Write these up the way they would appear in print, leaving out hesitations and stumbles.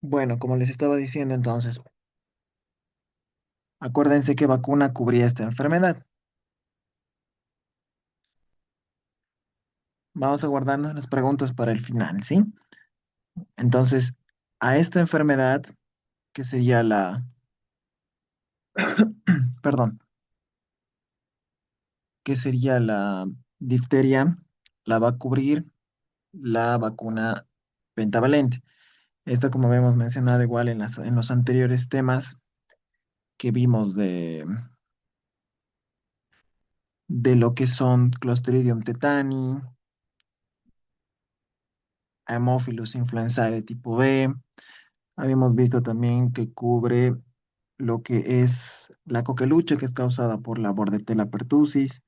Bueno, como les estaba diciendo entonces, acuérdense qué vacuna cubría esta enfermedad. Vamos a guardarnos las preguntas para el final, ¿sí? Entonces, a esta enfermedad, que sería perdón, que sería la difteria, la va a cubrir la vacuna pentavalente. Esta, como habíamos mencionado igual en los anteriores temas que vimos de lo que son Clostridium tetani, Haemophilus influenzae tipo B. Habíamos visto también que cubre lo que es la coqueluche, que es causada por la Bordetella pertussis.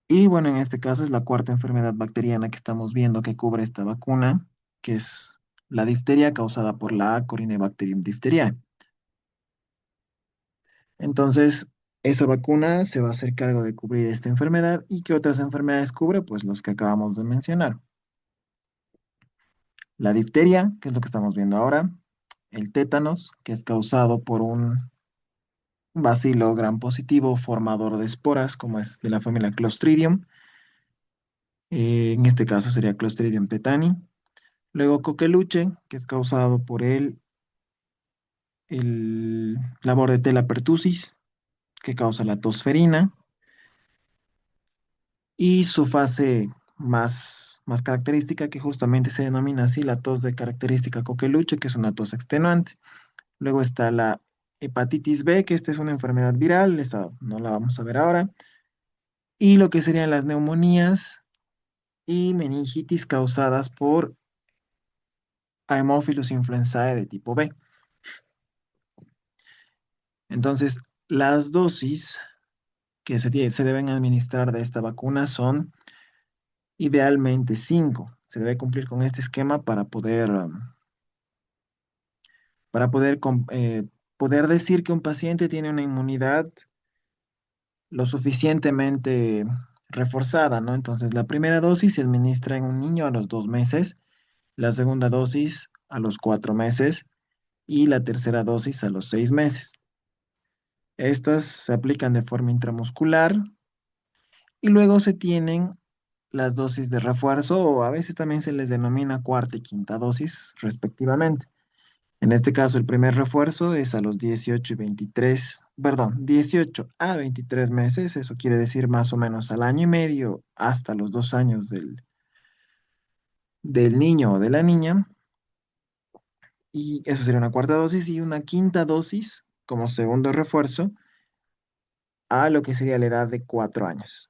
Y bueno, en este caso es la cuarta enfermedad bacteriana que estamos viendo que cubre esta vacuna, que es la difteria causada por la Corynebacterium diphtheriae. Entonces, esa vacuna se va a hacer cargo de cubrir esta enfermedad. ¿Y qué otras enfermedades cubre? Pues los que acabamos de mencionar. La difteria, que es lo que estamos viendo ahora, el tétanos, que es causado por un bacilo gram positivo formador de esporas, como es de la familia Clostridium. En este caso sería Clostridium tetani. Luego coqueluche, que es causado por la Bordetella pertussis, que causa la tosferina. Y su fase más característica, que justamente se denomina así la tos de característica coqueluche, que es una tos extenuante. Luego está la hepatitis B, que esta es una enfermedad viral, esa no la vamos a ver ahora. Y lo que serían las neumonías y meningitis causadas por Haemophilus influenzae de tipo B. Entonces, las dosis que se deben administrar de esta vacuna son idealmente 5. Se debe cumplir con este esquema para poder decir que un paciente tiene una inmunidad lo suficientemente reforzada, ¿no? Entonces, la primera dosis se administra en un niño a los 2 meses, la segunda dosis a los 4 meses y la tercera dosis a los 6 meses. Estas se aplican de forma intramuscular y luego se tienen las dosis de refuerzo o a veces también se les denomina cuarta y quinta dosis respectivamente. En este caso, el primer refuerzo es a los 18 y 23, perdón, 18 a 23 meses, eso quiere decir más o menos al año y medio hasta los 2 años del niño o de la niña, y eso sería una cuarta dosis y una quinta dosis como segundo refuerzo a lo que sería la edad de 4 años.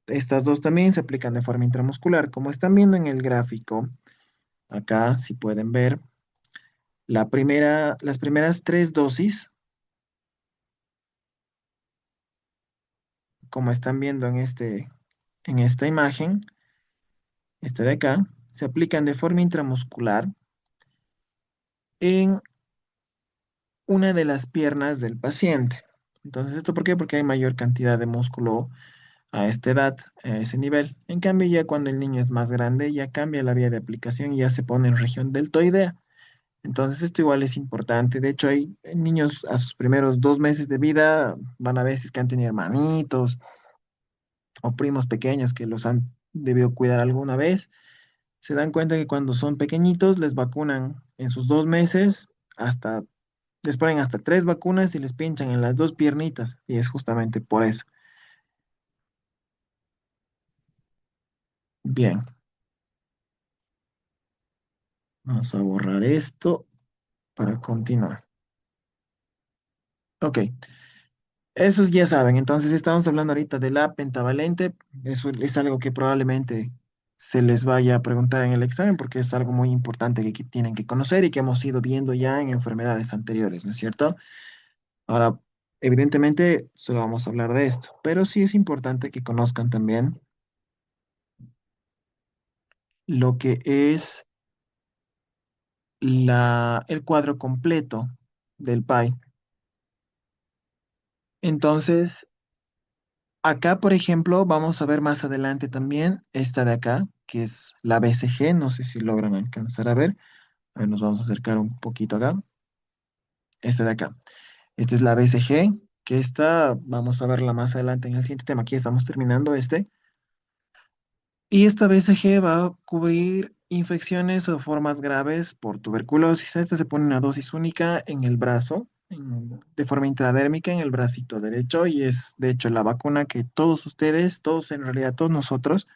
Estas dos también se aplican de forma intramuscular. Como están viendo en el gráfico, acá si pueden ver, las primeras tres dosis, como están viendo en esta imagen, esta de acá, se aplican de forma intramuscular en una de las piernas del paciente. Entonces, ¿esto por qué? Porque hay mayor cantidad de músculo a esta edad, a ese nivel. En cambio, ya cuando el niño es más grande, ya cambia la vía de aplicación y ya se pone en región deltoidea. Entonces, esto igual es importante. De hecho, hay niños a sus primeros 2 meses de vida, van a ver si es que han tenido hermanitos o primos pequeños que los han debido cuidar alguna vez. Se dan cuenta que cuando son pequeñitos les vacunan en sus 2 meses, hasta, les ponen hasta 3 vacunas y les pinchan en las dos piernitas. Y es justamente por eso. Bien, vamos a borrar esto para continuar. Ok. Esos ya saben, entonces estamos hablando ahorita de la pentavalente. Eso es algo que probablemente se les vaya a preguntar en el examen porque es algo muy importante que tienen que conocer y que hemos ido viendo ya en enfermedades anteriores, ¿no es cierto? Ahora, evidentemente, solo vamos a hablar de esto, pero sí es importante que conozcan también lo que es el cuadro completo del PAI. Entonces, acá, por ejemplo, vamos a ver más adelante también esta de acá, que es la BCG, no sé si logran alcanzar a ver. A ver, nos vamos a acercar un poquito acá. Esta de acá. Esta es la BCG, que esta vamos a verla más adelante en el siguiente tema. Aquí estamos terminando este. Y esta BCG va a cubrir infecciones o formas graves por tuberculosis. Esta se pone una dosis única en el brazo, de forma intradérmica en el bracito derecho, y es de hecho la vacuna que todos ustedes, todos en realidad, todos nosotros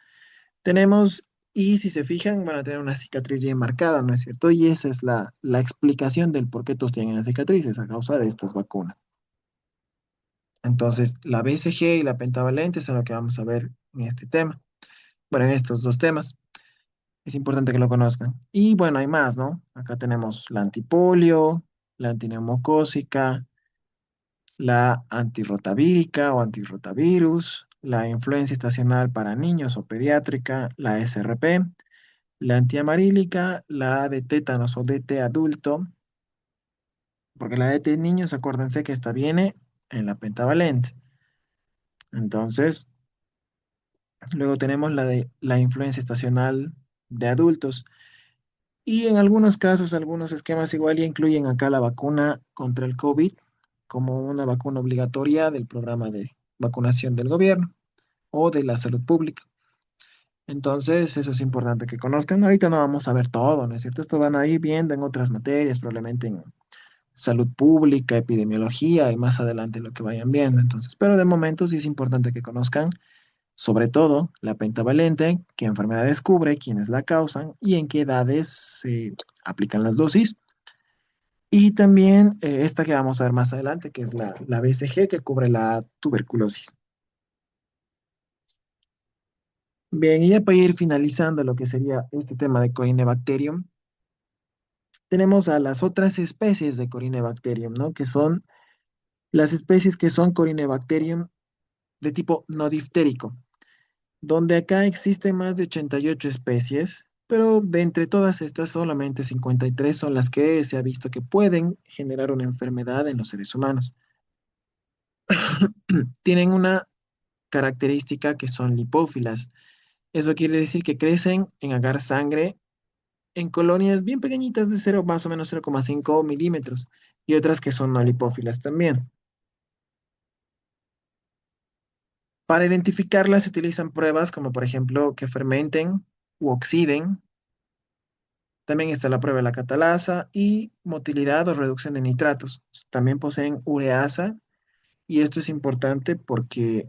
tenemos. Y si se fijan, van a tener una cicatriz bien marcada, ¿no es cierto? Y esa es la explicación del por qué todos tienen cicatrices a causa de estas vacunas. Entonces, la BCG y la pentavalente es lo que vamos a ver en este tema. Bueno, en estos dos temas. Es importante que lo conozcan. Y bueno, hay más, ¿no? Acá tenemos la antipolio, la antineumocócica, la antirrotavírica o antirrotavirus, la influencia estacional para niños o pediátrica, la SRP, la antiamarílica, la de tétanos o DT adulto, porque la DT niños, acuérdense que esta viene en la pentavalente. Entonces, luego tenemos la de la influencia estacional de adultos. Y en algunos casos, algunos esquemas igual ya incluyen acá la vacuna contra el COVID como una vacuna obligatoria del programa de vacunación del gobierno o de la salud pública. Entonces, eso es importante que conozcan. Ahorita no vamos a ver todo, ¿no es cierto? Esto van a ir viendo en otras materias, probablemente en salud pública, epidemiología y más adelante lo que vayan viendo. Entonces, pero de momento sí es importante que conozcan sobre todo la pentavalente, qué enfermedades cubre, quiénes la causan y en qué edades se aplican las dosis. Y también esta que vamos a ver más adelante, que es la BCG, que cubre la tuberculosis. Bien, y ya para ir finalizando lo que sería este tema de Corynebacterium, tenemos a las otras especies de Corynebacterium, ¿no? Que son las especies que son Corynebacterium de tipo no diftérico, donde acá existen más de 88 especies, pero de entre todas estas solamente 53 son las que se ha visto que pueden generar una enfermedad en los seres humanos. Tienen una característica que son lipófilas. Eso quiere decir que crecen en agar sangre en colonias bien pequeñitas de 0, más o menos 0,5 milímetros, y otras que son no lipófilas también. Para identificarlas se utilizan pruebas como por ejemplo que fermenten u oxiden. También está la prueba de la catalasa y motilidad o reducción de nitratos. También poseen ureasa y esto es importante porque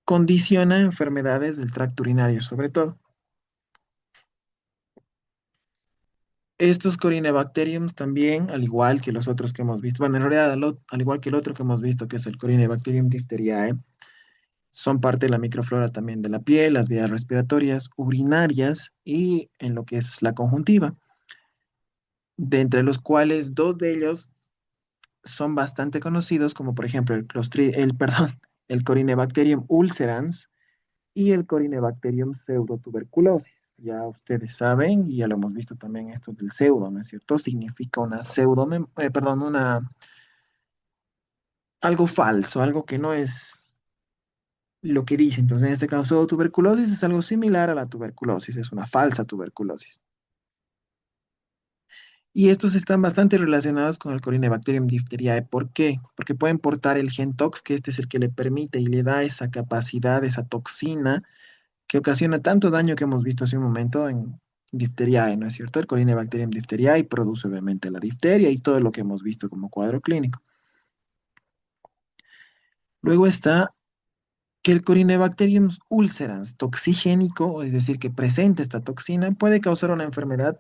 condiciona enfermedades del tracto urinario sobre todo. Estos Corynebacteriums también, al igual que los otros que hemos visto, bueno, en realidad al igual que el otro que hemos visto, que es el Corynebacterium diphtheriae, son parte de la microflora también de la piel, las vías respiratorias, urinarias y en lo que es la conjuntiva, de entre los cuales dos de ellos son bastante conocidos, como por ejemplo perdón, el Corynebacterium ulcerans y el Corynebacterium pseudotuberculosis. Ya ustedes saben, y ya lo hemos visto también esto del pseudo, ¿no es cierto? Significa una perdón, algo falso, algo que no es lo que dice. Entonces, en este caso, tuberculosis es algo similar a la tuberculosis, es una falsa tuberculosis. Y estos están bastante relacionados con el Corynebacterium diphtheriae. ¿Por qué? Porque pueden portar el gen tox, que este es el que le permite y le da esa capacidad, esa toxina que ocasiona tanto daño que hemos visto hace un momento en difteriae, ¿no es cierto? El Corynebacterium diphtheriae produce obviamente la difteria y todo lo que hemos visto como cuadro clínico. Luego está que el Corynebacterium ulcerans toxigénico, es decir, que presenta esta toxina, puede causar una enfermedad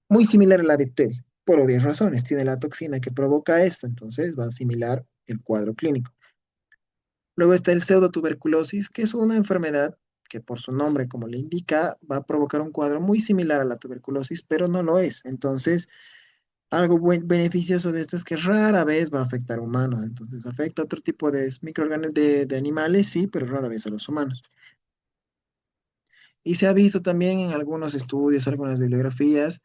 muy similar a la difteria, por obvias razones. Tiene la toxina que provoca esto, entonces va a similar el cuadro clínico. Luego está el pseudotuberculosis, que es una enfermedad que por su nombre, como le indica, va a provocar un cuadro muy similar a la tuberculosis, pero no lo es. Entonces, algo beneficioso de esto es que rara vez va a afectar a humanos. Entonces, afecta a otro tipo de microorganismos de animales, sí, pero rara vez a los humanos. Y se ha visto también en algunos estudios, algunas bibliografías,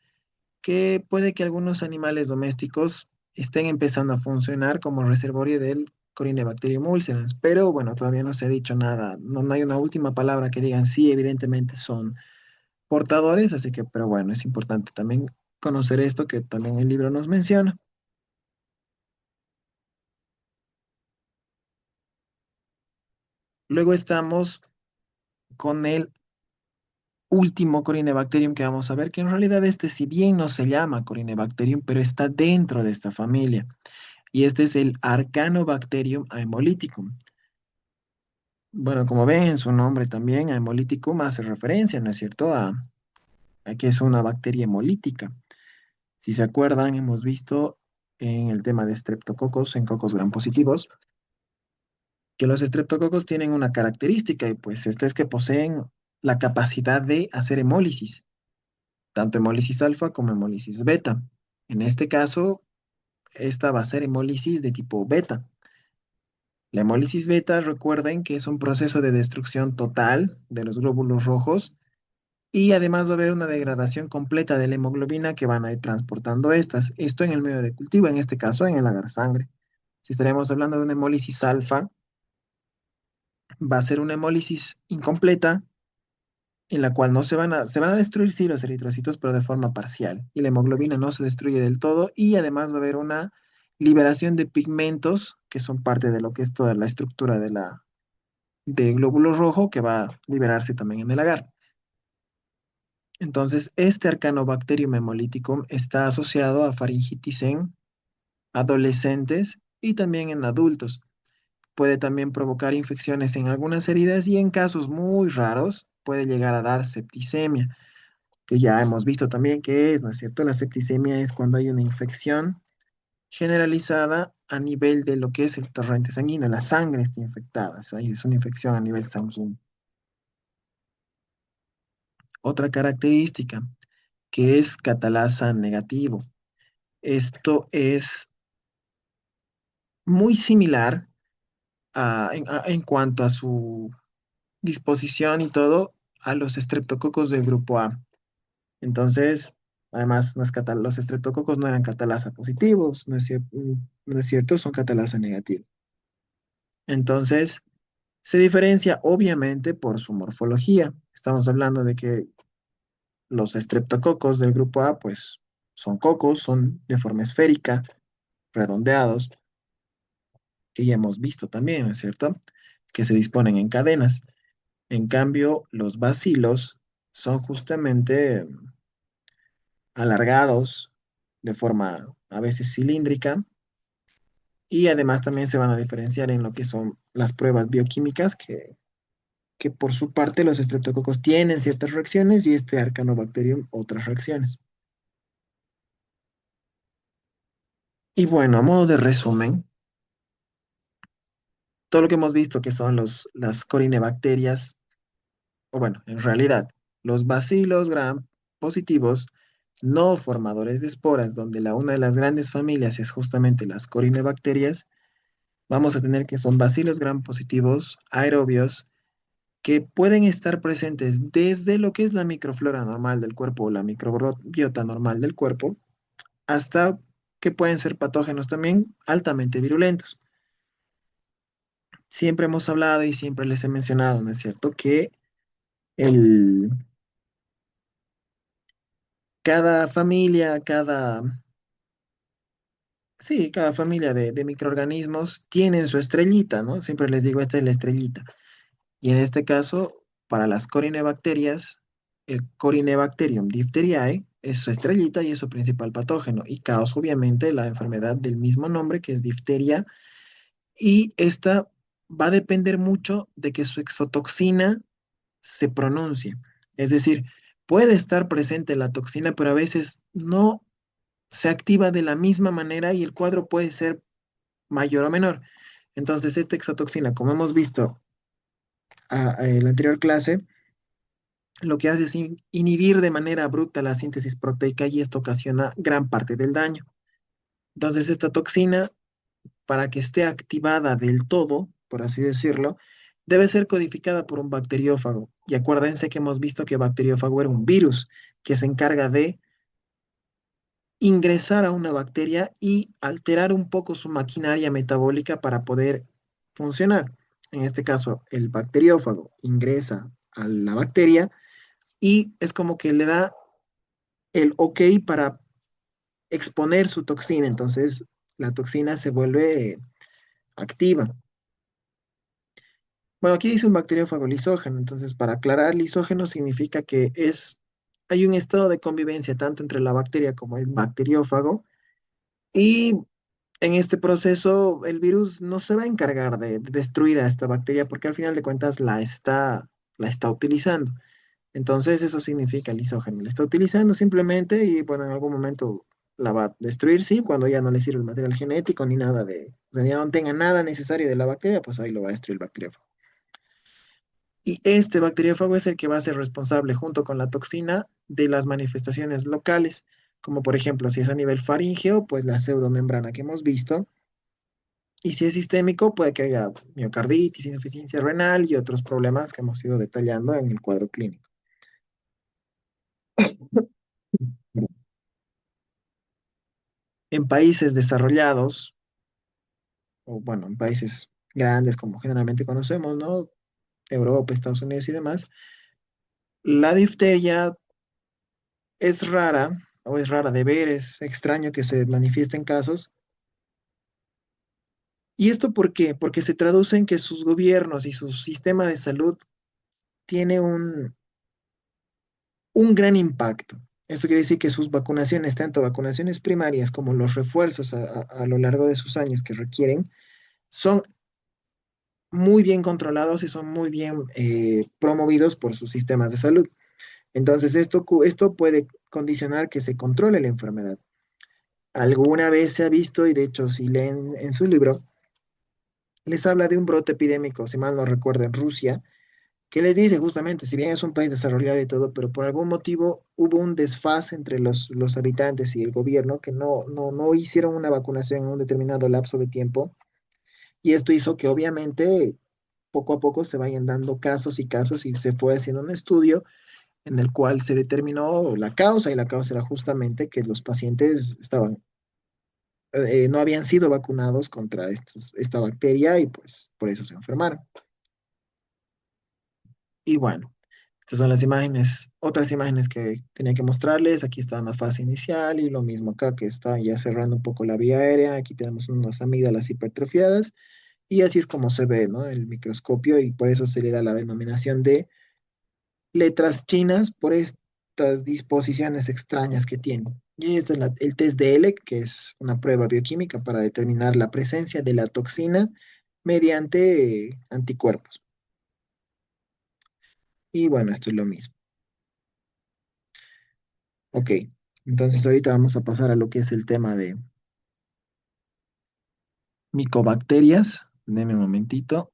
que puede que algunos animales domésticos estén empezando a funcionar como reservorio del Corynebacterium ulcerans, pero bueno, todavía no se ha dicho nada, no, no hay una última palabra que digan sí, evidentemente son portadores, así que, pero bueno, es importante también conocer esto que también el libro nos menciona. Luego estamos con el último Corynebacterium que vamos a ver, que en realidad este si bien no se llama Corynebacterium, pero está dentro de esta familia. Y este es el Arcanobacterium aemolyticum. Bueno, como ven en su nombre también, aemolyticum hace referencia, ¿no es cierto?, a que es una bacteria hemolítica. Si se acuerdan, hemos visto en el tema de estreptococos, en cocos gram positivos, que los estreptococos tienen una característica y pues esta es que poseen la capacidad de hacer hemólisis, tanto hemólisis alfa como hemólisis beta. En este caso, esta va a ser hemólisis de tipo beta. La hemólisis beta, recuerden que es un proceso de destrucción total de los glóbulos rojos y además va a haber una degradación completa de la hemoglobina que van a ir transportando estas. Esto en el medio de cultivo, en este caso en el agar sangre. Si estaremos hablando de una hemólisis alfa, va a ser una hemólisis incompleta en la cual no se van a destruir sí los eritrocitos, pero de forma parcial. Y la hemoglobina no se destruye del todo y además va a haber una liberación de pigmentos que son parte de lo que es toda la estructura del glóbulo rojo que va a liberarse también en el agar. Entonces, este Arcanobacterium hemolyticum está asociado a faringitis en adolescentes y también en adultos. Puede también provocar infecciones en algunas heridas y en casos muy raros puede llegar a dar septicemia, que ya hemos visto también que es, ¿no es cierto? La septicemia es cuando hay una infección generalizada a nivel de lo que es el torrente sanguíneo, la sangre está infectada, o sea, es una infección a nivel sanguíneo. Otra característica que es catalasa negativo. Esto es muy similar en cuanto a su disposición y todo a los estreptococos del grupo A. Entonces, además, los estreptococos no eran catalasa positivos, no es cierto, son catalasa negativos. Entonces, se diferencia obviamente por su morfología. Estamos hablando de que los estreptococos del grupo A, pues, son cocos, son de forma esférica, redondeados, que ya hemos visto también, ¿no es cierto? Que se disponen en cadenas. En cambio, los bacilos son justamente alargados de forma a veces cilíndrica y además también se van a diferenciar en lo que son las pruebas bioquímicas que por su parte los estreptococos tienen ciertas reacciones y este Arcanobacterium otras reacciones. Y bueno, a modo de resumen, todo lo que hemos visto que son las corinebacterias, o bueno, en realidad, los bacilos gram positivos no formadores de esporas, donde una de las grandes familias es justamente las corinebacterias, vamos a tener que son bacilos gram positivos aerobios que pueden estar presentes desde lo que es la microflora normal del cuerpo o la microbiota normal del cuerpo, hasta que pueden ser patógenos también altamente virulentos. Siempre hemos hablado y siempre les he mencionado, ¿no es cierto?, que el, cada familia, sí, cada familia de microorganismos tienen su estrellita, ¿no? Siempre les digo, esta es la estrellita. Y en este caso, para las corinebacterias, el Corynebacterium diphtheriae es su estrellita y es su principal patógeno y causa obviamente la enfermedad del mismo nombre que es difteria y esta va a depender mucho de que su exotoxina se pronuncie. Es decir, puede estar presente la toxina, pero a veces no se activa de la misma manera y el cuadro puede ser mayor o menor. Entonces, esta exotoxina, como hemos visto en la anterior clase, lo que hace es inhibir de manera abrupta la síntesis proteica y esto ocasiona gran parte del daño. Entonces, esta toxina, para que esté activada del todo, por así decirlo, debe ser codificada por un bacteriófago. Y acuérdense que hemos visto que bacteriófago era un virus que se encarga de ingresar a una bacteria y alterar un poco su maquinaria metabólica para poder funcionar. En este caso, el bacteriófago ingresa a la bacteria y es como que le da el ok para exponer su toxina, entonces la toxina se vuelve activa. Bueno, aquí dice un bacteriófago lisógeno, entonces para aclarar, lisógeno significa que hay un estado de convivencia tanto entre la bacteria como el bacteriófago y en este proceso el virus no se va a encargar de destruir a esta bacteria porque al final de cuentas la está utilizando. Entonces eso significa lisógeno. La está utilizando simplemente y bueno, en algún momento la va a destruir, sí, cuando ya no le sirve el material genético ni nada o sea, ya no tenga nada necesario de la bacteria, pues ahí lo va a destruir el bacteriófago. Y este bacteriófago es el que va a ser responsable junto con la toxina de las manifestaciones locales, como por ejemplo si es a nivel faríngeo, pues la pseudomembrana que hemos visto, y si es sistémico, puede que haya miocarditis, insuficiencia renal y otros problemas que hemos ido detallando en el cuadro clínico. En países desarrollados, o bueno, en países grandes como generalmente conocemos, ¿no? Europa, Estados Unidos y demás, la difteria es rara, o es rara de ver, es extraño que se manifieste en casos. ¿Y esto por qué? Porque se traduce en que sus gobiernos y su sistema de salud tiene un gran impacto. Esto quiere decir que sus vacunaciones, tanto vacunaciones primarias como los refuerzos a lo largo de sus años que requieren, son muy bien controlados y son muy bien promovidos por sus sistemas de salud. Entonces, esto puede condicionar que se controle la enfermedad. Alguna vez se ha visto, y de hecho, si leen en su libro, les habla de un brote epidémico, si mal no recuerdo, en Rusia, que les dice justamente, si bien es un país desarrollado y todo, pero por algún motivo hubo un desfase entre los habitantes y el gobierno que no hicieron una vacunación en un determinado lapso de tiempo. Y esto hizo que obviamente poco a poco se vayan dando casos y casos y se fue haciendo un estudio en el cual se determinó la causa y la causa era justamente que los pacientes no habían sido vacunados contra esta bacteria y pues por eso se enfermaron. Y bueno, estas son las imágenes, otras imágenes que tenía que mostrarles. Aquí está la fase inicial y lo mismo acá que está ya cerrando un poco la vía aérea. Aquí tenemos unas amígdalas hipertrofiadas y así es como se ve, ¿no? El microscopio y por eso se le da la denominación de letras chinas por estas disposiciones extrañas que tiene. Y este es el test de ELEC, que es una prueba bioquímica para determinar la presencia de la toxina mediante anticuerpos. Y bueno, esto es lo mismo. Ok, entonces ahorita vamos a pasar a lo que es el tema de micobacterias. Deme un momentito.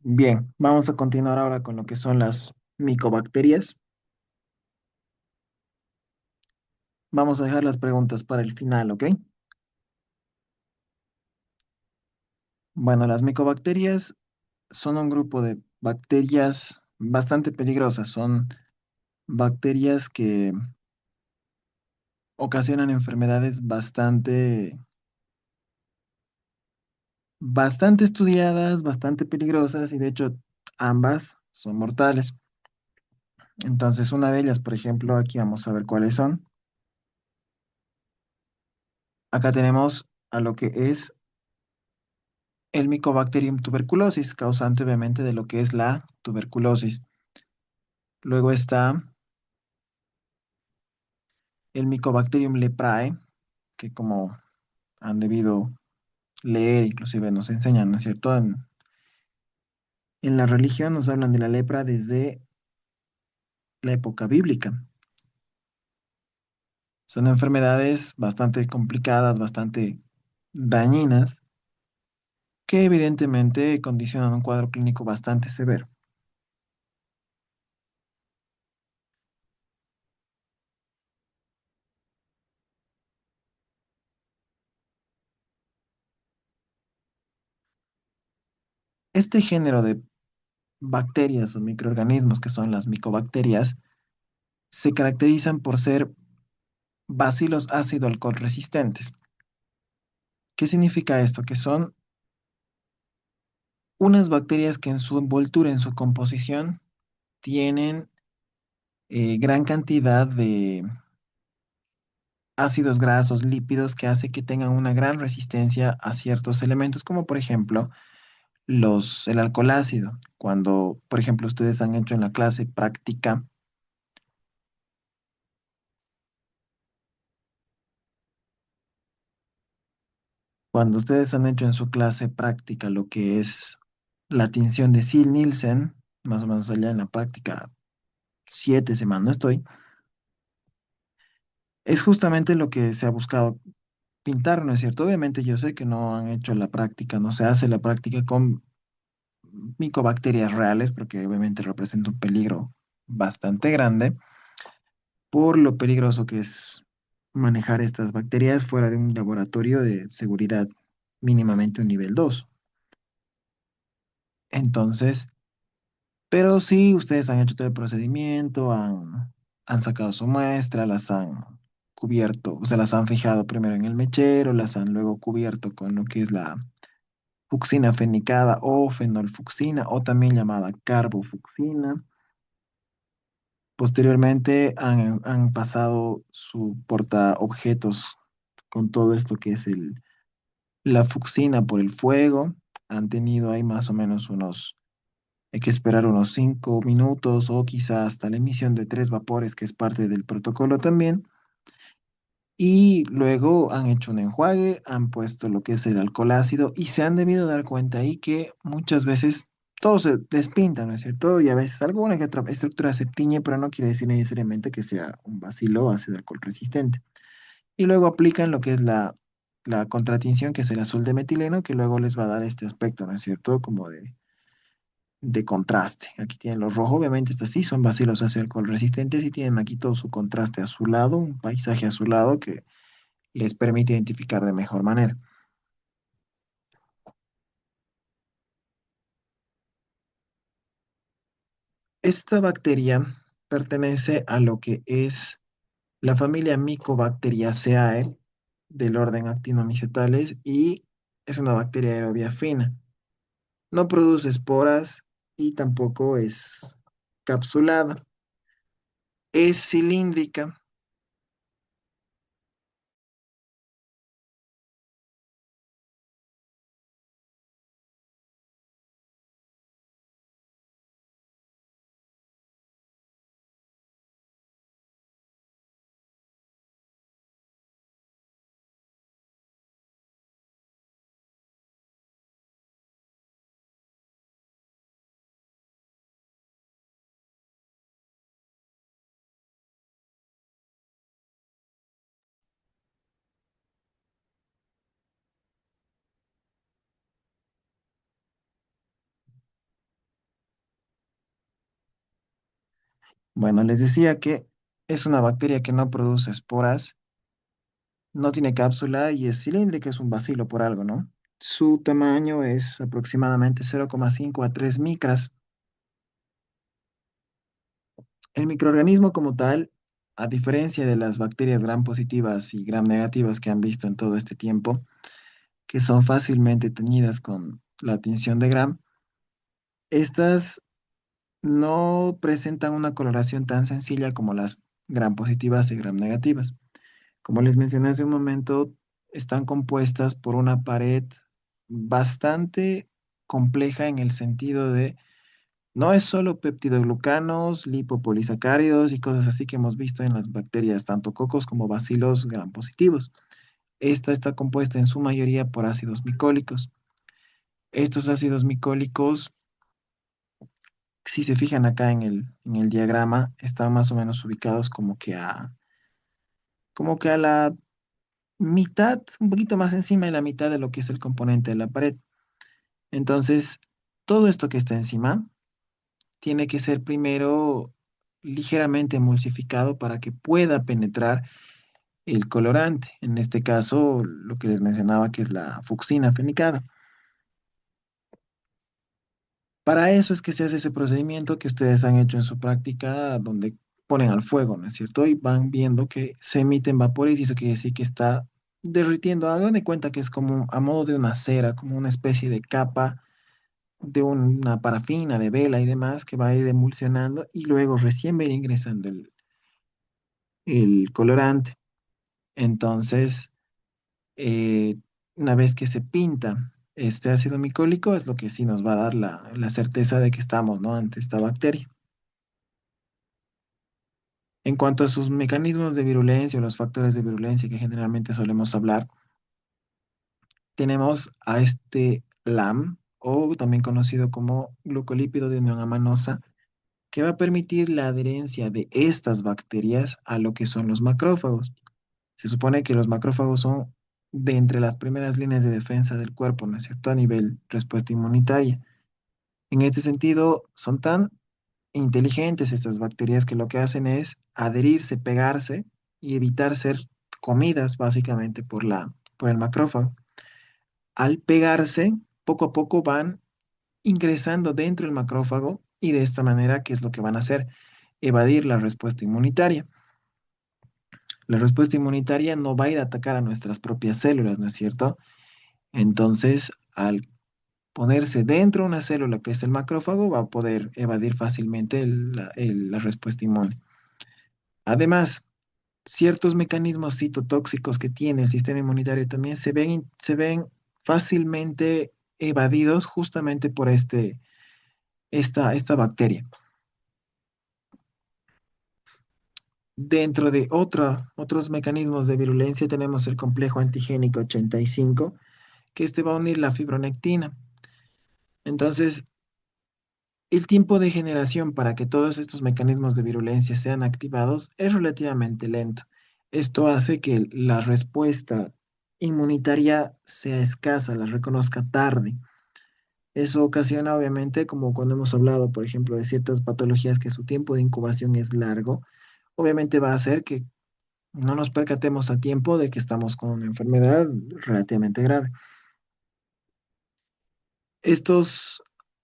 Bien, vamos a continuar ahora con lo que son las micobacterias. Vamos a dejar las preguntas para el final, ¿ok? Bueno, las micobacterias son un grupo de bacterias bastante peligrosas. Son bacterias que ocasionan enfermedades bastante estudiadas, bastante peligrosas y de hecho ambas son mortales. Entonces, una de ellas, por ejemplo, aquí vamos a ver cuáles son. Acá tenemos a lo que es el Mycobacterium tuberculosis, causante obviamente de lo que es la tuberculosis. Luego está el Mycobacterium leprae, que como han debido leer, inclusive nos enseñan, ¿no es cierto? En la religión nos hablan de la lepra desde la época bíblica. Son enfermedades bastante complicadas, bastante dañinas, que evidentemente condicionan un cuadro clínico bastante severo. Este género de bacterias o microorganismos, que son las micobacterias, se caracterizan por ser bacilos ácido alcohol resistentes. ¿Qué significa esto? Que son unas bacterias que en su envoltura, en su composición, tienen gran cantidad de ácidos grasos, lípidos, que hace que tengan una gran resistencia a ciertos elementos, como por ejemplo el alcohol ácido. Cuando, por ejemplo, ustedes han hecho en la clase práctica, cuando ustedes han hecho en su clase práctica lo que es la tinción de Sil-Nielsen, más o menos allá en la práctica 7, si mal no estoy, es justamente lo que se ha buscado pintar, ¿no es cierto? Obviamente yo sé que no han hecho la práctica, no se hace la práctica con micobacterias reales, porque obviamente representa un peligro bastante grande por lo peligroso que es manejar estas bacterias fuera de un laboratorio de seguridad mínimamente un nivel 2. Entonces, pero sí, ustedes han hecho todo el procedimiento, han sacado su muestra, las han cubierto, o sea, las han fijado primero en el mechero, las han luego cubierto con lo que es la fucsina fenicada o fenolfucsina, o también llamada carbofucsina. Posteriormente han pasado su portaobjetos con todo esto que es la fucsina por el fuego. Han tenido ahí más o menos hay que esperar unos 5 minutos o quizás hasta la emisión de 3 vapores, que es parte del protocolo también. Y luego han hecho un enjuague, han puesto lo que es el alcohol ácido y se han debido dar cuenta ahí que muchas veces todo se despinta, ¿no es cierto? Y a veces alguna que otra estructura se tiñe, pero no quiere decir necesariamente que sea un bacilo o ácido alcohol resistente. Y luego aplican lo que es la contratinción, que es el azul de metileno, que luego les va a dar este aspecto, ¿no es cierto? Como de contraste. Aquí tienen los rojos, obviamente estas sí son bacilos ácido alcohol resistentes y tienen aquí todo su contraste azulado, un paisaje azulado que les permite identificar de mejor manera. Esta bacteria pertenece a lo que es la familia Mycobacteriaceae del orden actinomycetales y es una bacteria aerobia fina. No produce esporas y tampoco es capsulada. Es cilíndrica. Bueno, les decía que es una bacteria que no produce esporas, no tiene cápsula y es cilíndrica, es un bacilo por algo, ¿no? Su tamaño es aproximadamente 0,5 a 3 micras. El microorganismo como tal, a diferencia de las bacterias gram positivas y gram negativas que han visto en todo este tiempo, que son fácilmente teñidas con la tinción de gram, estas no presentan una coloración tan sencilla como las gram positivas y gram negativas. Como les mencioné hace un momento, están compuestas por una pared bastante compleja en el sentido de No es solo peptidoglucanos, lipopolisacáridos y cosas así que hemos visto en las bacterias, tanto cocos como bacilos gram positivos. Esta está compuesta en su mayoría por ácidos micólicos. Estos ácidos micólicos, si se fijan acá en el diagrama, están más o menos ubicados como que a la mitad, un poquito más encima de la mitad de lo que es el componente de la pared. Entonces, todo esto que está encima tiene que ser primero ligeramente emulsificado para que pueda penetrar el colorante. En este caso, lo que les mencionaba que es la fucsina fenicada. Para eso es que se hace ese procedimiento que ustedes han hecho en su práctica, donde ponen al fuego, ¿no es cierto? Y van viendo que se emiten vapores y eso quiere decir que está derritiendo. Hagan de cuenta que es como a modo de una cera, como una especie de capa de una parafina, de vela y demás, que va a ir emulsionando y luego recién va a ir ingresando el colorante. Entonces, eh, una vez que se pinta este ácido micólico, es lo que sí nos va a dar la certeza de que estamos, ¿no?, ante esta bacteria. En cuanto a sus mecanismos de virulencia o los factores de virulencia que generalmente solemos hablar, tenemos a este LAM, o también conocido como glucolípido de unión amanosa, que va a permitir la adherencia de estas bacterias a lo que son los macrófagos. Se supone que los macrófagos son de entre las primeras líneas de defensa del cuerpo, ¿no es cierto?, a nivel respuesta inmunitaria. En este sentido, son tan inteligentes estas bacterias que lo que hacen es adherirse, pegarse y evitar ser comidas básicamente por el macrófago. Al pegarse, poco a poco van ingresando dentro del macrófago y de esta manera, ¿qué es lo que van a hacer? Evadir la respuesta inmunitaria. La respuesta inmunitaria no va a ir a atacar a nuestras propias células, ¿no es cierto? Entonces, al ponerse dentro de una célula que es el macrófago, va a poder evadir fácilmente la respuesta inmune. Además, ciertos mecanismos citotóxicos que tiene el sistema inmunitario también se ven fácilmente evadidos justamente por esta bacteria. Dentro de otros mecanismos de virulencia tenemos el complejo antigénico 85, que este va a unir la fibronectina. Entonces, el tiempo de generación para que todos estos mecanismos de virulencia sean activados es relativamente lento. Esto hace que la respuesta inmunitaria sea escasa, la reconozca tarde. Eso ocasiona, obviamente, como cuando hemos hablado, por ejemplo, de ciertas patologías que su tiempo de incubación es largo, obviamente va a hacer que no nos percatemos a tiempo de que estamos con una enfermedad relativamente grave. Estos,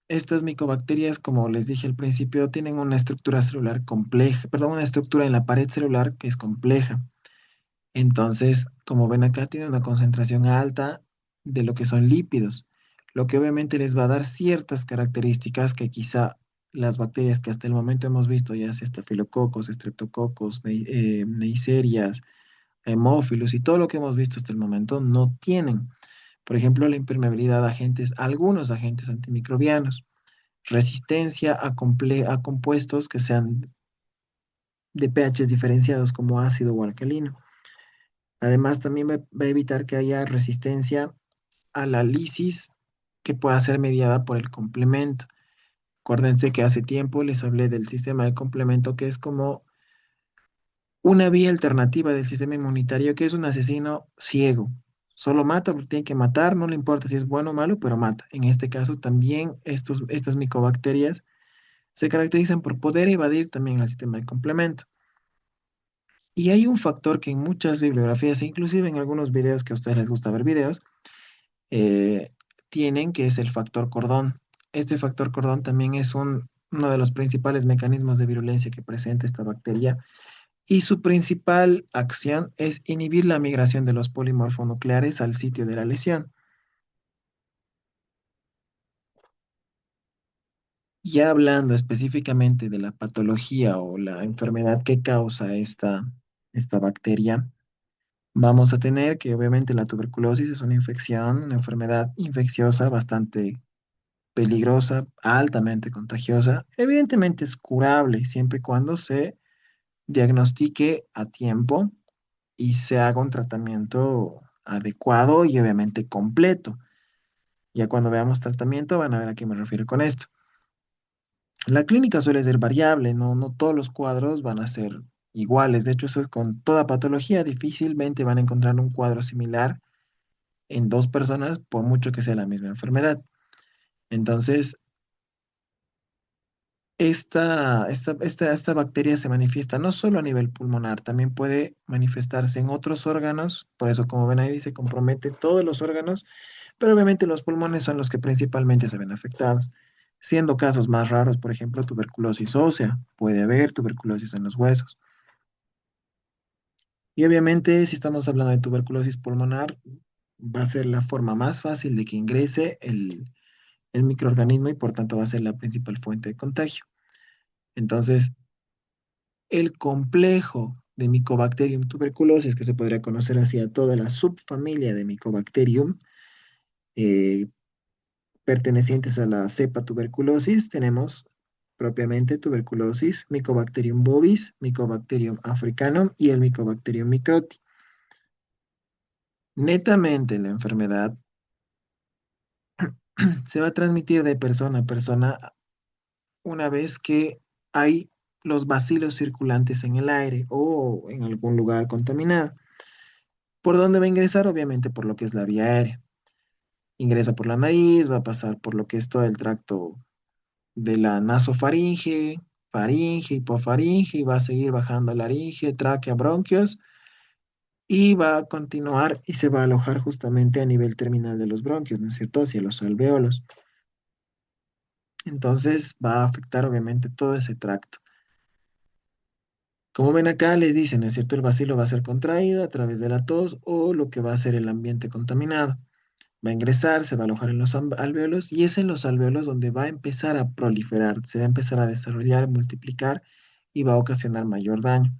estas micobacterias, como les dije al principio, tienen una estructura celular compleja, perdón, una estructura en la pared celular que es compleja. Entonces, como ven acá, tiene una concentración alta de lo que son lípidos, lo que obviamente les va a dar ciertas características que quizá las bacterias que hasta el momento hemos visto, ya sea estafilococos, estreptococos, neiserias, hemófilos y todo lo que hemos visto hasta el momento no tienen. Por ejemplo, la impermeabilidad a agentes, a algunos agentes antimicrobianos, resistencia a compuestos que sean de pHs diferenciados como ácido o alcalino. Además, también va a evitar que haya resistencia a la lisis que pueda ser mediada por el complemento. Acuérdense que hace tiempo les hablé del sistema de complemento, que es como una vía alternativa del sistema inmunitario, que es un asesino ciego. Solo mata porque tiene que matar, no le importa si es bueno o malo, pero mata. En este caso, también estas micobacterias se caracterizan por poder evadir también el sistema de complemento. Y hay un factor que en muchas bibliografías, e inclusive en algunos videos que a ustedes les gusta ver videos, eh, tienen, que es el factor cordón. Este factor cordón también es uno de los principales mecanismos de virulencia que presenta esta bacteria y su principal acción es inhibir la migración de los polimorfonucleares al sitio de la lesión. Ya hablando específicamente de la patología o la enfermedad que causa esta bacteria, vamos a tener que obviamente la tuberculosis es una infección, una enfermedad infecciosa bastante peligrosa, altamente contagiosa. Evidentemente es curable siempre y cuando se diagnostique a tiempo y se haga un tratamiento adecuado y obviamente completo. Ya cuando veamos tratamiento van a ver a qué me refiero con esto. La clínica suele ser variable, no todos los cuadros van a ser iguales. De hecho, eso es con toda patología. Difícilmente van a encontrar un cuadro similar en dos personas, por mucho que sea la misma enfermedad. Entonces, esta bacteria se manifiesta no solo a nivel pulmonar, también puede manifestarse en otros órganos. Por eso, como ven ahí, se compromete todos los órganos, pero obviamente los pulmones son los que principalmente se ven afectados. Siendo casos más raros, por ejemplo, tuberculosis ósea, puede haber tuberculosis en los huesos. Y obviamente, si estamos hablando de tuberculosis pulmonar, va a ser la forma más fácil de que ingrese el microorganismo y por tanto va a ser la principal fuente de contagio. Entonces, el complejo de Mycobacterium tuberculosis, que se podría conocer así a toda la subfamilia de Mycobacterium, eh, pertenecientes a la cepa tuberculosis, tenemos propiamente tuberculosis, Mycobacterium bovis, Mycobacterium africanum y el Mycobacterium microti. Netamente la enfermedad se va a transmitir de persona a persona una vez que hay los bacilos circulantes en el aire o en algún lugar contaminado. ¿Por dónde va a ingresar? Obviamente por lo que es la vía aérea. Ingresa por la nariz, va a pasar por lo que es todo el tracto de la nasofaringe, faringe, hipofaringe, y va a seguir bajando laringe, tráquea, bronquios, y va a continuar y se va a alojar justamente a nivel terminal de los bronquios, ¿no es cierto? Hacia los alvéolos. Entonces va a afectar obviamente todo ese tracto. Como ven acá, les dicen, ¿no es cierto? El bacilo va a ser contraído a través de la tos o lo que va a ser el ambiente contaminado. Va a ingresar, se va a alojar en los alvéolos y es en los alvéolos donde va a empezar a proliferar, se va a empezar a desarrollar, multiplicar y va a ocasionar mayor daño.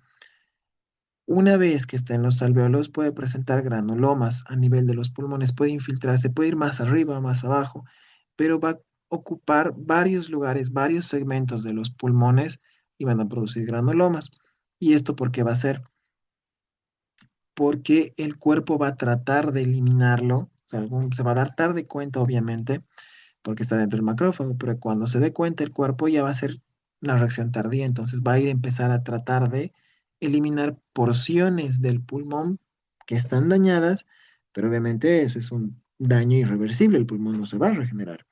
Una vez que está en los alvéolos puede presentar granulomas a nivel de los pulmones, puede infiltrarse, puede ir más arriba, más abajo, pero va a ocupar varios lugares, varios segmentos de los pulmones y van a producir granulomas. ¿Y esto por qué va a ser? Porque el cuerpo va a tratar de eliminarlo, o sea, se va a dar tarde cuenta, obviamente, porque está dentro del macrófago, pero cuando se dé cuenta el cuerpo ya va a ser una reacción tardía, entonces va a ir a empezar a tratar de eliminar porciones del pulmón que están dañadas, pero obviamente eso es un daño irreversible, el pulmón no se va a regenerar.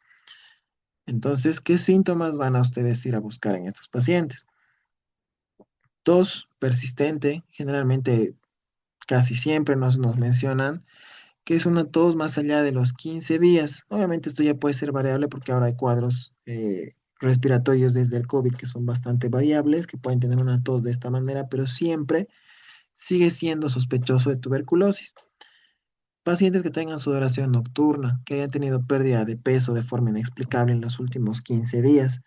Entonces, ¿qué síntomas van a ustedes ir a buscar en estos pacientes? Tos persistente, generalmente casi siempre nos mencionan que es una tos más allá de los 15 días. Obviamente esto ya puede ser variable porque ahora hay cuadros respiratorios desde el COVID que son bastante variables, que pueden tener una tos de esta manera, pero siempre sigue siendo sospechoso de tuberculosis. Pacientes que tengan sudoración nocturna, que hayan tenido pérdida de peso de forma inexplicable en los últimos 15 días.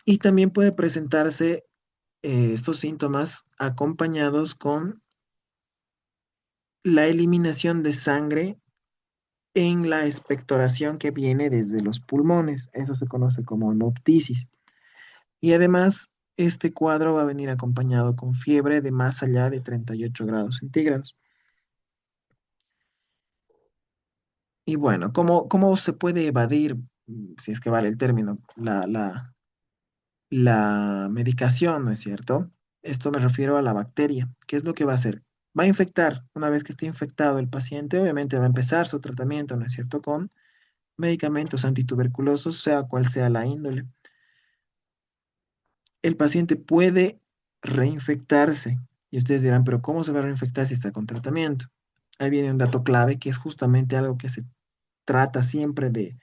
Y también puede presentarse estos síntomas acompañados con la eliminación de sangre en la expectoración que viene desde los pulmones. Eso se conoce como noctisis. Y además, este cuadro va a venir acompañado con fiebre de más allá de 38 grados centígrados. Y bueno, ¿cómo se puede evadir, si es que vale el término, la medicación, ¿no es cierto? Esto me refiero a la bacteria. ¿Qué es lo que va a hacer? Va a infectar. Una vez que esté infectado el paciente, obviamente va a empezar su tratamiento, ¿no es cierto? Con medicamentos antituberculosos, sea cual sea la índole. El paciente puede reinfectarse. Y ustedes dirán, pero ¿cómo se va a reinfectar si está con tratamiento? Ahí viene un dato clave que es justamente algo que se trata siempre de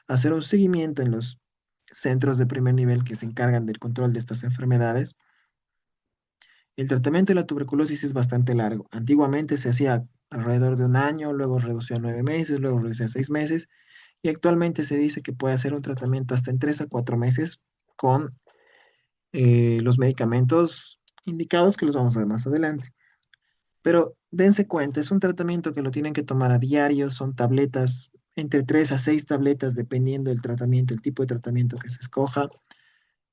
hacer un seguimiento en los centros de primer nivel que se encargan del control de estas enfermedades. El tratamiento de la tuberculosis es bastante largo. Antiguamente se hacía alrededor de un año, luego redució a 9 meses, luego redució a 6 meses y actualmente se dice que puede hacer un tratamiento hasta en 3 a 4 meses con los medicamentos indicados que los vamos a ver más adelante. Pero dense cuenta, es un tratamiento que lo tienen que tomar a diario, son tabletas entre 3 a 6 tabletas dependiendo del tratamiento, el tipo de tratamiento que se escoja.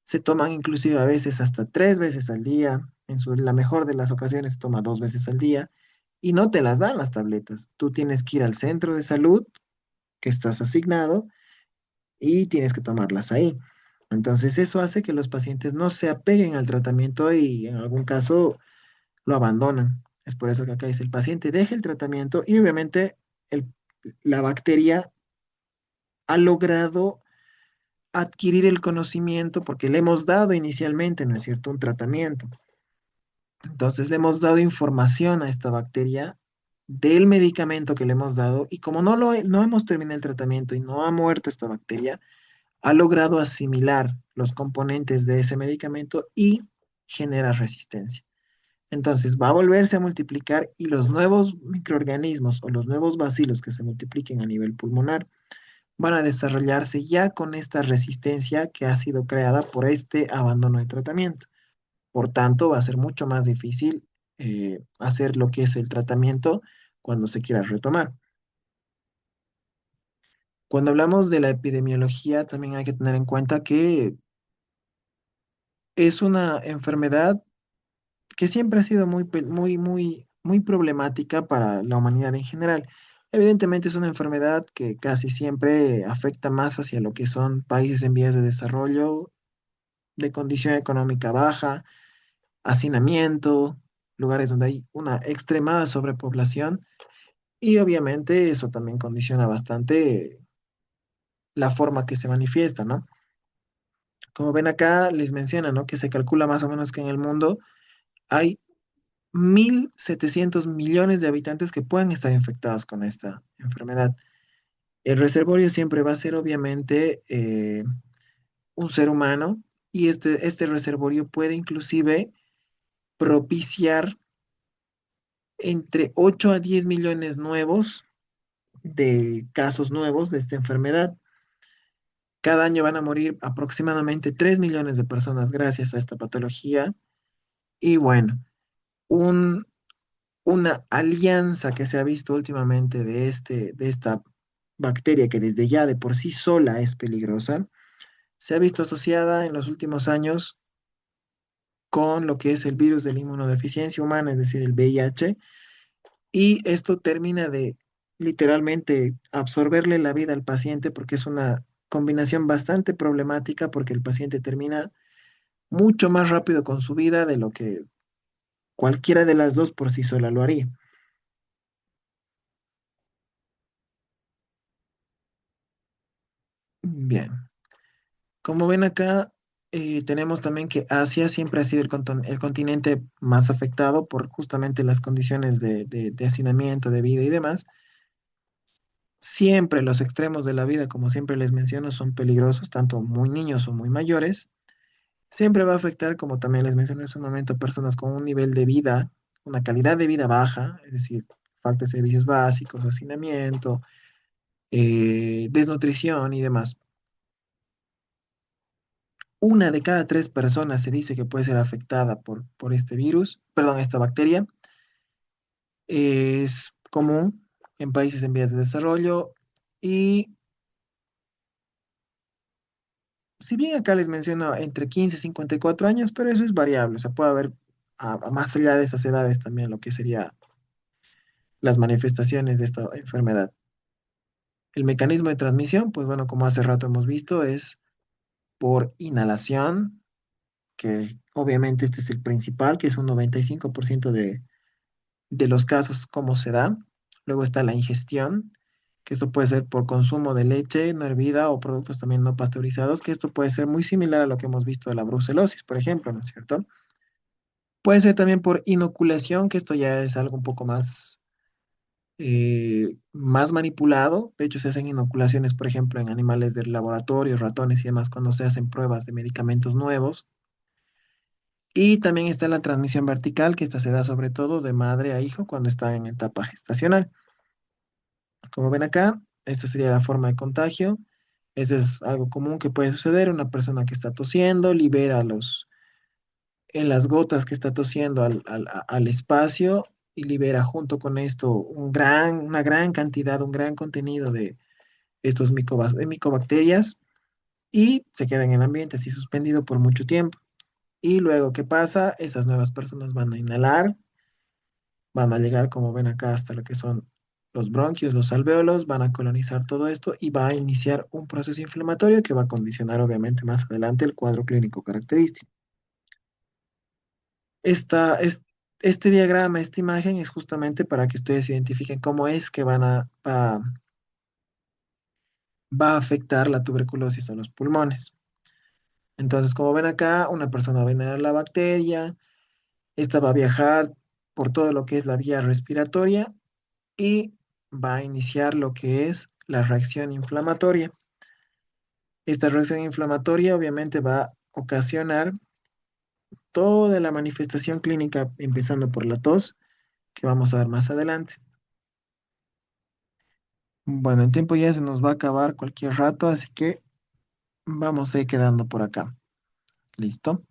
Se toman inclusive a veces hasta 3 veces al día. La mejor de las ocasiones se toma 2 veces al día y no te las dan las tabletas. Tú tienes que ir al centro de salud que estás asignado y tienes que tomarlas ahí. Entonces eso hace que los pacientes no se apeguen al tratamiento y en algún caso lo abandonan. Es por eso que acá dice el paciente deja el tratamiento y obviamente el- la bacteria ha logrado adquirir el conocimiento porque le hemos dado inicialmente, ¿no es cierto?, un tratamiento. Entonces le hemos dado información a esta bacteria del medicamento que le hemos dado y como no hemos terminado el tratamiento y no ha muerto esta bacteria, ha logrado asimilar los componentes de ese medicamento y genera resistencia. Entonces va a volverse a multiplicar y los nuevos microorganismos o los nuevos bacilos que se multipliquen a nivel pulmonar van a desarrollarse ya con esta resistencia que ha sido creada por este abandono de tratamiento. Por tanto, va a ser mucho más difícil hacer lo que es el tratamiento cuando se quiera retomar. Cuando hablamos de la epidemiología, también hay que tener en cuenta que es una enfermedad que siempre ha sido muy problemática para la humanidad en general. Evidentemente es una enfermedad que casi siempre afecta más hacia lo que son países en vías de desarrollo, de condición económica baja, hacinamiento, lugares donde hay una extremada sobrepoblación y obviamente eso también condiciona bastante la forma que se manifiesta, ¿no? Como ven acá, les menciona, ¿no? Que se calcula más o menos que en el mundo hay 1.700 millones de habitantes que pueden estar infectados con esta enfermedad. El reservorio siempre va a ser obviamente un ser humano y este reservorio puede inclusive propiciar entre 8 a 10 millones nuevos de casos nuevos de esta enfermedad. Cada año van a morir aproximadamente 3 millones de personas gracias a esta patología. Y bueno, un, una alianza que se ha visto últimamente de esta bacteria que desde ya de por sí sola es peligrosa, se ha visto asociada en los últimos años con lo que es el virus de la inmunodeficiencia humana, es decir, el VIH, y esto termina de literalmente absorberle la vida al paciente porque es una combinación bastante problemática porque el paciente termina mucho más rápido con su vida de lo que cualquiera de las dos por sí sola lo haría. Bien, como ven acá, tenemos también que Asia siempre ha sido el continente más afectado por justamente las condiciones de hacinamiento, de vida y demás. Siempre los extremos de la vida, como siempre les menciono, son peligrosos, tanto muy niños o muy mayores. Siempre va a afectar, como también les mencioné en un momento, a personas con un nivel de vida, una calidad de vida baja, es decir, falta de servicios básicos, hacinamiento, desnutrición y demás. Una de cada 3 personas se dice que puede ser afectada por este virus, perdón, esta bacteria. Es común en países en vías de desarrollo y si bien acá les menciono entre 15 y 54 años, pero eso es variable, o sea, puede haber más allá de esas edades también lo que sería las manifestaciones de esta enfermedad. El mecanismo de transmisión, pues bueno, como hace rato hemos visto, es por inhalación, que obviamente este es el principal, que es un 95% de los casos cómo se da. Luego está la ingestión, que esto puede ser por consumo de leche no hervida o productos también no pasteurizados, que esto puede ser muy similar a lo que hemos visto de la brucelosis, por ejemplo, ¿no es cierto? Puede ser también por inoculación, que esto ya es algo un poco más manipulado. De hecho, se hacen inoculaciones, por ejemplo, en animales del laboratorio, ratones y demás, cuando se hacen pruebas de medicamentos nuevos. Y también está la transmisión vertical, que esta se da sobre todo de madre a hijo cuando está en etapa gestacional. Como ven acá, esta sería la forma de contagio. Ese es algo común que puede suceder. Una persona que está tosiendo libera en las gotas que está tosiendo al espacio y libera junto con esto una gran cantidad, un gran contenido estos micobacterias y se queda en el ambiente así suspendido por mucho tiempo. Y luego, ¿qué pasa? Esas nuevas personas van a inhalar, van a llegar, como ven acá, hasta lo que son los bronquios, los alvéolos, van a colonizar todo esto y va a iniciar un proceso inflamatorio que va a condicionar, obviamente, más adelante el cuadro clínico característico. Esta, es, este diagrama, esta imagen es justamente para que ustedes identifiquen cómo es que va a afectar la tuberculosis a los pulmones. Entonces, como ven acá, una persona va a inhalar la bacteria, esta va a viajar por todo lo que es la vía respiratoria y va a iniciar lo que es la reacción inflamatoria. Esta reacción inflamatoria obviamente va a ocasionar toda la manifestación clínica, empezando por la tos, que vamos a ver más adelante. Bueno, el tiempo ya se nos va a acabar cualquier rato, así que vamos a ir quedando por acá. ¿Listo?